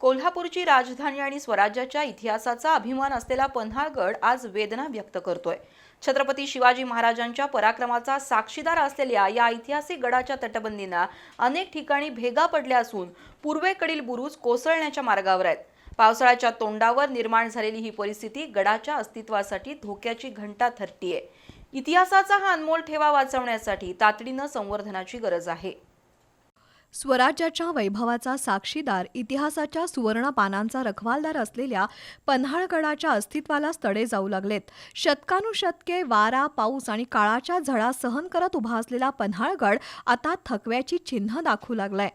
कोल्हापूरची राजधानी आणि स्वराज्याच्या इतिहासाचा अभिमान असलेला पन्हाळगड आज वेदना व्यक्त करतोय। छत्रपती शिवाजी महाराजांच्या पराक्रमाचा साक्षीदार असलेल्या या ऐतिहासिक गडाच्या तटबंदींना अनेक ठिकाणी भेगा पडल्या असून पूर्वेकडील बुरुज कोसळण्याच्या मार्गावर आहेत। पावसाळ्याच्या तोंडावर निर्माण झालेली ही परिस्थिती गडाच्या अस्तित्वासाठी धोक्याची घंटा ठरतीये। इतिहासाचा हा अनमोल ठेवा वाचवण्यासाठी तातडीनं संवर्धनाची गरज आहे। स्वराज्याच्या वैभवाचा साक्षीदार, इतिहासाच्या सुवर्ण पानांचा रखवालदार असलेल्या पन्हाळगडाच्या अस्तित्वालाच तडे जाऊ लागलेत। शतकानुशतके वारा, पाऊस आणि काळाच्या झळा सहन करत उभा असलेला पन्हाळगड आता थकव्याची चिन्ह दाखवू लागलाय।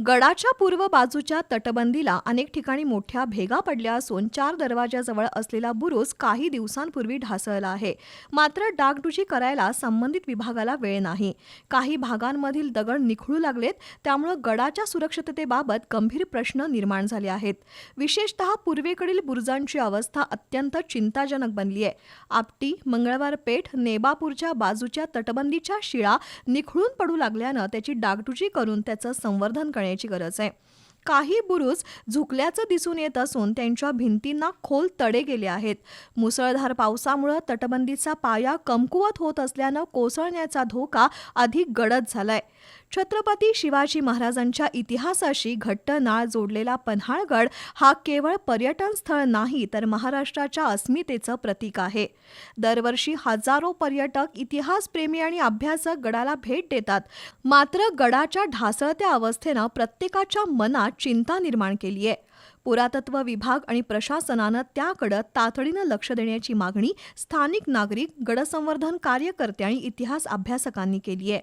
गडाच्या पूर्व बाजूच्या तटबंदीला अनेक ठिकाणी मोठ्या भेगा पडल्या असून 4 दरवाजाजवळ असलेला बुरुज काही दिवसांपूर्वी ढासळला आहे। मात्र डागडुजी करायला संबंधित विभागाला वेळ नाही। काही भागांमधील दगड निखळू लागलेत, त्यामुळे गडाच्या सुरक्षिततेबाबत गंभीर प्रश्न निर्माण झाले आहेत। विशेषतः पूर्वेकडील बुरुजांची अवस्था अत्यंत चिंताजनक बनली आहे। आपटी, मंगळवार पेठ, नेबापूरच्या बाजूच्या तटबंदीच्या शिळा निखळून पडू लागल्यानं त्याची डागडुजी करून त्याचं संवर्धन करण्याची गरज आहे। काही बुरुज झुकल्याचं दिसून येत असून त्यांच्या भिंतींना खोल तडे गेले आहेत। मुसळधार पावसामुळे तटबंदीचा पाया कमकुवत होत असल्यानं कोसळण्याचा धोका अधिक गडद झालाय। छत्रपती शिवाजी महाराजांच्या इतिहासाशी घट्ट नाळ जोडलेला पन्हाळगड हा केवळ पर्यटन स्थळ नाही, तर महाराष्ट्राच्या अस्मितेचं प्रतीक आहे। दरवर्षी हजारो पर्यटक, इतिहासप्रेमी आणि अभ्यासक गडाला भेट देतात। मात्र गडाच्या ढासळत्या अवस्थेनं प्रत्येकाच्या मनात चिंता निर्माण केली आहे। पुरातत्व विभाग आणि प्रशासनानं त्याकडे तातडीनं लक्ष देण्याची मागणी स्थानिक नागरिक, गडसंवर्धन कार्यकर्ते आणि इतिहास अभ्यासकांनी केली आहे।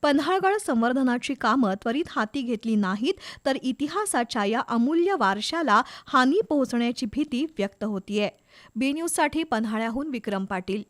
पन्हाळगड संवर्धनाची कामं त्वरित हाती घेतली नाहीत तर इतिहासाच्या या अमूल्य वारशाला हानी पोहोचण्याची भीती व्यक्त होतीये। बी न्यूजसाठी पन्हाळ्याहून विक्रम पाटील।